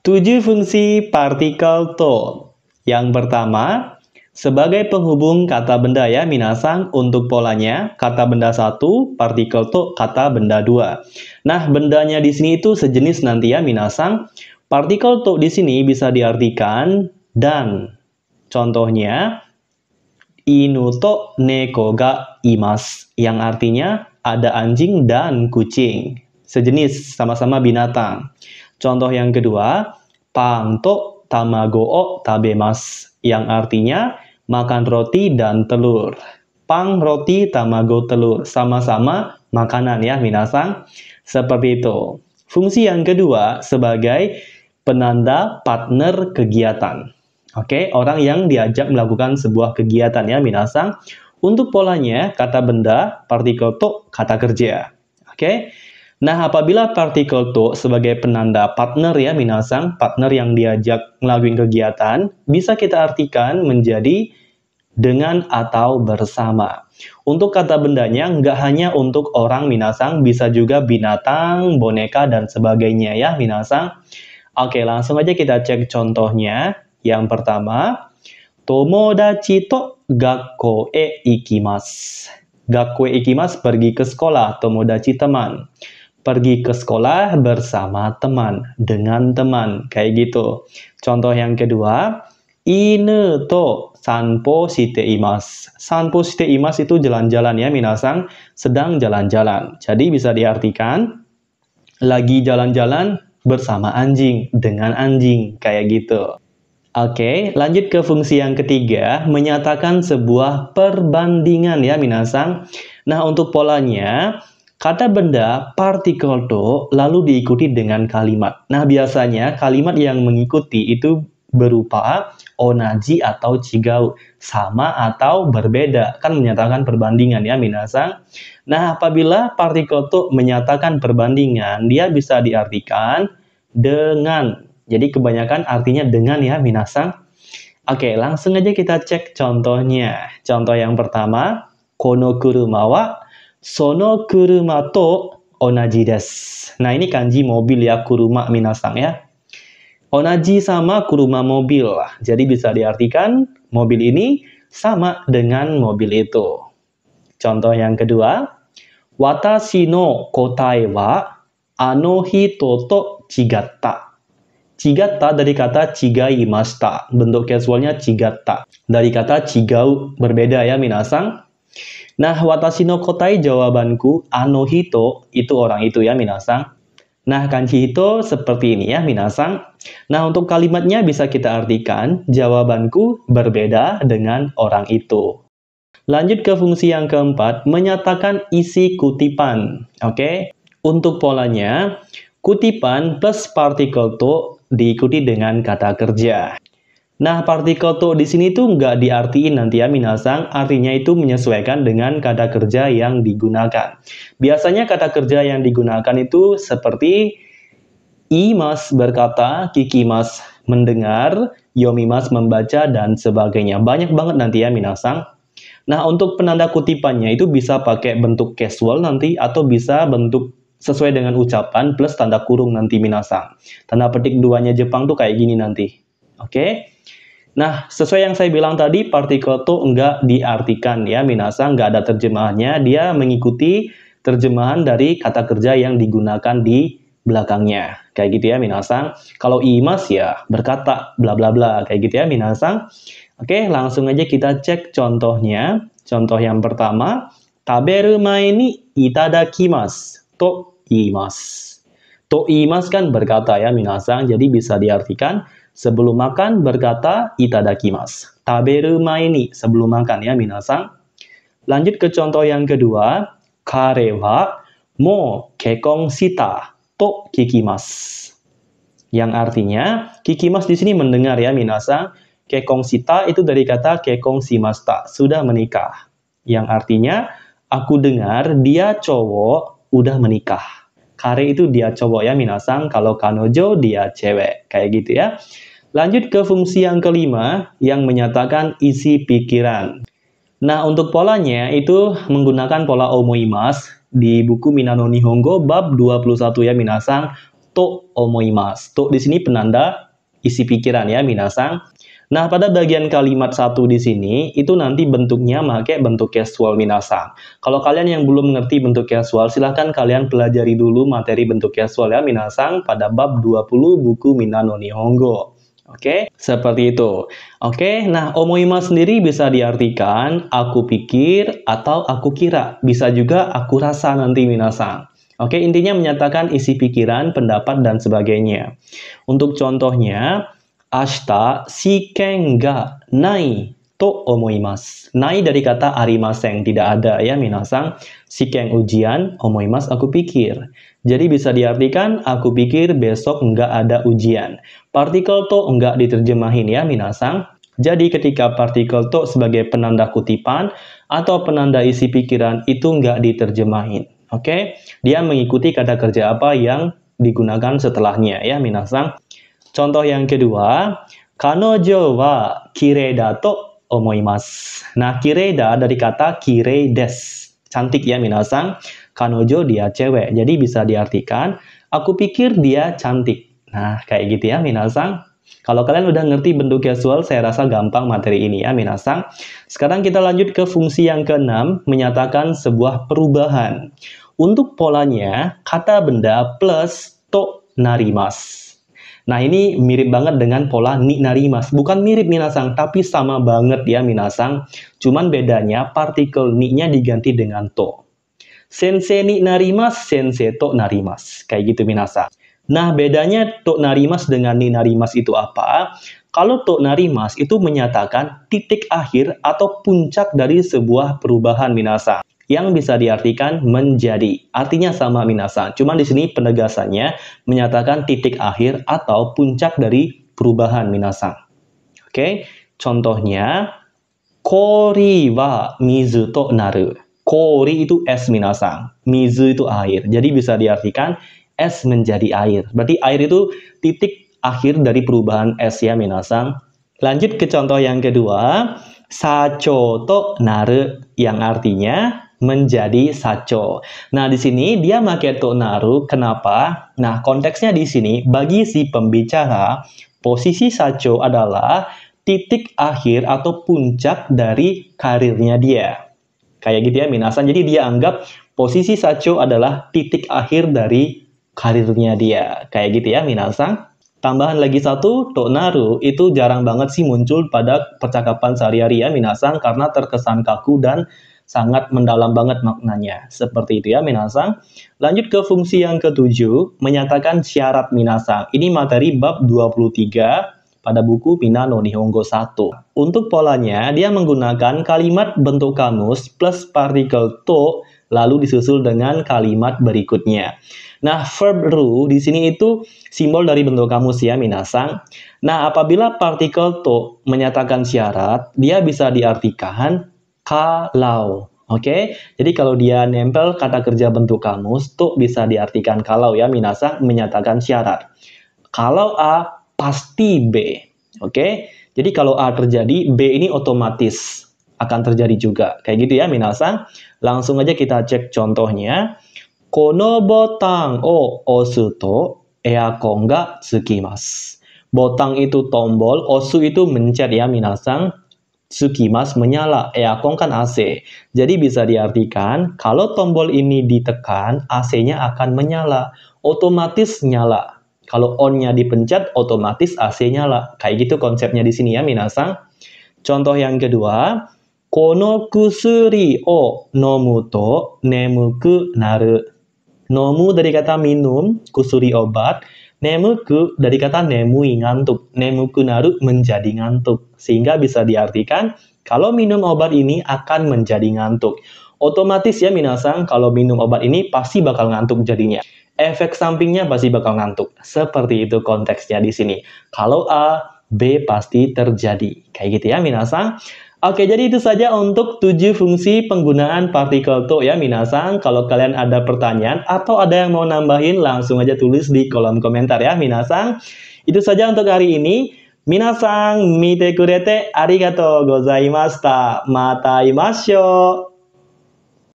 7 fungsi partikel to. Yang pertama, sebagai penghubung kata benda ya minasang. Untuk polanya, kata benda 1, partikel to kata benda 2. Nah, bendanya di sini itu sejenis nanti ya minasang. Partikel to di sini bisa diartikan dan. Contohnya, inu to neko ga imasu, yang artinya ada anjing dan kucing. Sejenis, sama-sama binatang. Contoh yang kedua, pang to tamago o tabemasu, yang artinya makan roti dan telur. Pang, roti, tamago, telur. Sama-sama makanan ya minasang. Seperti itu. Fungsi yang kedua sebagai penanda partner kegiatan. Oke, orang yang diajak melakukan sebuah kegiatan ya minasang. Untuk polanya, kata benda, partikel to, kata kerja. Oke. Nah, apabila partikel to sebagai penanda partner ya minasang, partner yang diajak ngelakuin kegiatan, bisa kita artikan menjadi dengan atau bersama. Untuk kata bendanya nggak hanya untuk orang minasang, bisa juga binatang, boneka, dan sebagainya ya minasang. Oke, langsung aja kita cek contohnya. Yang pertama, tomodachi to gakko e ikimasu. Gakko e ikimasu, pergi ke sekolah. Tomodachi, teman. Pergi ke sekolah bersama teman, dengan teman, kayak gitu. Contoh yang kedua, inu to sanpo shite imasu. Sanpo shite imasu itu jalan-jalan ya minasang, sedang jalan-jalan. Jadi bisa diartikan lagi jalan-jalan bersama anjing, dengan anjing, kayak gitu. Oke, lanjut ke fungsi yang ketiga, menyatakan sebuah perbandingan ya minasang. Nah, untuk polanya, kata benda partikel to lalu diikuti dengan kalimat. Nah, biasanya kalimat yang mengikuti itu berupa onaji atau chigau, sama atau berbeda. Kan menyatakan perbandingan ya minasang. Nah, apabila partikel to menyatakan perbandingan, dia bisa diartikan dengan. Jadi kebanyakan artinya dengan ya minasang. Oke, langsung aja kita cek contohnya. Contoh yang pertama, kono kuruma wa sono kuruma to onaji desu. Nah, ini kanji mobil ya, kuruma minasang ya. Onaji sama kuruma mobil. Jadi bisa diartikan mobil ini sama dengan mobil itu. Contoh yang kedua, watashi no kotae wa ano hito to chigatta. Chigatta dari kata chigaimashita. Bentuk casualnya chigatta. Dari kata chigau, berbeda ya minasang. Nah, watashi no kotai jawabanku, ano hito itu orang itu ya minasang. Nah, kanji hito seperti ini ya minasang. Nah, untuk kalimatnya bisa kita artikan jawabanku berbeda dengan orang itu. Lanjut ke fungsi yang keempat, menyatakan isi kutipan. Oke. Untuk polanya, kutipan plus partikel to diikuti dengan kata kerja. Nah, partikel to di sini tuh nggak diartiin nanti ya minasang, artinya itu menyesuaikan dengan kata kerja yang digunakan. Biasanya kata kerja yang digunakan itu seperti imas berkata, kikimas mendengar, yomimas membaca, dan sebagainya. Banyak banget nanti ya minasang. Nah, untuk penanda kutipannya itu bisa pakai bentuk casual nanti, atau bisa bentuk sesuai dengan ucapan plus tanda kurung nanti minasang. Tanda petik duanya Jepang tuh kayak gini nanti. Oke. Nah, sesuai yang saya bilang tadi, partikel to enggak diartikan ya minasang, enggak ada terjemahannya. Dia mengikuti terjemahan dari kata kerja yang digunakan di belakangnya. Kayak gitu ya minasang. Kalau imas ya berkata bla bla bla, kayak gitu ya minasang. Oke, langsung aja kita cek contohnya. Contoh yang pertama, taberu mae ni itadakimasu to iimasu. To iimasu kan berkata ya minasang, jadi bisa diartikan sebelum makan berkata itadakimasu. Taberu mae ni sebelum makan ya minasang. Lanjut ke contoh yang kedua, kare wa mo kekong shita to kikimasu. Yang artinya, kikimasu di sini mendengar ya minasang. Kekong shita itu dari kata kekong shimashita, sudah menikah. Yang artinya, aku dengar dia cowok udah menikah. Kare itu dia cowok ya minasang, kalau kanojo dia cewek. Kayak gitu ya. Lanjut ke fungsi yang kelima, yang menyatakan isi pikiran. Nah, untuk polanya itu menggunakan pola omoimasu di buku Minano Nihongo bab 21 ya minasang. to omoimasu. To di sini penanda isi pikiran ya, minasang. Nah, pada bagian kalimat satu di sini, itu nanti bentuknya pakai bentuk casual minasang. Kalau kalian yang belum mengerti bentuk casual, silahkan kalian pelajari dulu materi bentuk casual ya, minasang, pada bab 20 buku Minna no Nihongo. Oke, seperti itu. Oke, nah omoimasu sendiri bisa diartikan aku pikir atau aku kira. Bisa juga aku rasa nanti minasang. Oke, intinya menyatakan isi pikiran, pendapat, dan sebagainya. Untuk contohnya, ashita shiken ga nai to omoimasu. Nai dari kata arimasen, tidak ada ya minasang. Shiken ujian, omoimasu aku pikir. Jadi bisa diartikan aku pikir besok nggak ada ujian. Partikel to nggak diterjemahin ya minasang. Jadi ketika partikel to sebagai penanda kutipan atau penanda isi pikiran itu nggak diterjemahin. Oke, dia mengikuti kata kerja apa yang digunakan setelahnya ya minasang. Contoh yang kedua, kanojo wa kirei da to omoimasu. Nah, kirei da dari kata kirei desu. Cantik ya minasang. Kanojo dia cewek. Jadi bisa diartikan, aku pikir dia cantik. Nah, kayak gitu ya minasang. Kalau kalian udah ngerti bentuk casual, saya rasa gampang materi ini ya minasang. Sekarang kita lanjut ke fungsi yang keenam, menyatakan sebuah perubahan. Untuk polanya, kata benda plus to narimasu. Nah, ini mirip banget dengan pola ni narimasu. Bukan mirip minasang, tapi sama banget ya minasang. Cuman bedanya partikel ni-nya diganti dengan to. Sensei ni narimasu, sensei to narimasu. Kayak gitu minasang. Nah, bedanya to narimasu dengan ni narimasu itu apa? Kalau to narimasu itu menyatakan titik akhir atau puncak dari sebuah perubahan minasang. Yang bisa diartikan menjadi. Artinya sama minasang. Cuman di sini penegasannya menyatakan titik akhir atau puncak dari perubahan minasang. Oke, contohnya kori wa mizu to naru. Kori itu es minasang. Mizu itu air. Jadi bisa diartikan es menjadi air. Berarti air itu titik akhir dari perubahan es ya minasang. Lanjut ke contoh yang kedua. Sacho to naru. Yang artinya menjadi sacho. Nah, di sini dia pakai to naru. Kenapa? Nah, konteksnya di sini bagi si pembicara, posisi sacho adalah titik akhir atau puncak dari karirnya dia. Kayak gitu ya minasan. Jadi dia anggap posisi sacho adalah titik akhir dari karirnya dia. Kayak gitu ya minasan. Tambahan lagi satu, to naru itu jarang banget sih muncul pada percakapan sehari-hari ya minasan karena terkesan kaku dan sangat mendalam banget maknanya. Seperti itu ya minasang. Lanjut ke fungsi yang ketujuh, menyatakan syarat minasang. Ini materi bab 23 pada buku Minna no Nihongo 1. Untuk polanya, dia menggunakan kalimat bentuk kamus plus partikel to, lalu disusul dengan kalimat berikutnya. Nah, verb ru di sini itu simbol dari bentuk kamus ya minasang. Nah, apabila partikel to menyatakan syarat, dia bisa diartikan kalau. Oke, jadi kalau dia nempel kata kerja bentuk kamus, tuh bisa diartikan kalau ya minasang menyatakan syarat. Kalau A pasti B. Oke, jadi kalau A terjadi, B ini otomatis akan terjadi juga. Kayak gitu ya minasang. Langsung aja kita cek contohnya. Kono botang o osu to eakon ga tsukimasu. Botang itu tombol, osu itu mencet ya minasang. Tsukimasu menyala, eakon kan AC. Jadi bisa diartikan, kalau tombol ini ditekan, AC-nya akan menyala. Otomatis nyala. Kalau on-nya dipencet, otomatis AC nyala. Kayak gitu konsepnya di sini ya, minasang. Contoh yang kedua, kono kusuri o nomu to nemuku naru. Nomu dari kata minum, kusuri obat. Nemuku dari kata nemui, ngantuk. Nemuku naru menjadi ngantuk. Sehingga bisa diartikan, kalau minum obat ini akan menjadi ngantuk. Otomatis ya minasang, kalau minum obat ini pasti bakal ngantuk jadinya. Efek sampingnya pasti bakal ngantuk. Seperti itu konteksnya di sini. Kalau A, B pasti terjadi. Kayak gitu ya minasang. Oke, jadi itu saja untuk 7 fungsi penggunaan partikel to ya minasang. Kalau kalian ada pertanyaan atau ada yang mau nambahin, langsung aja tulis di kolom komentar ya minasang. Itu saja untuk hari ini. Minasang, mite kurete arigatou gozaimashita. Mata imashou.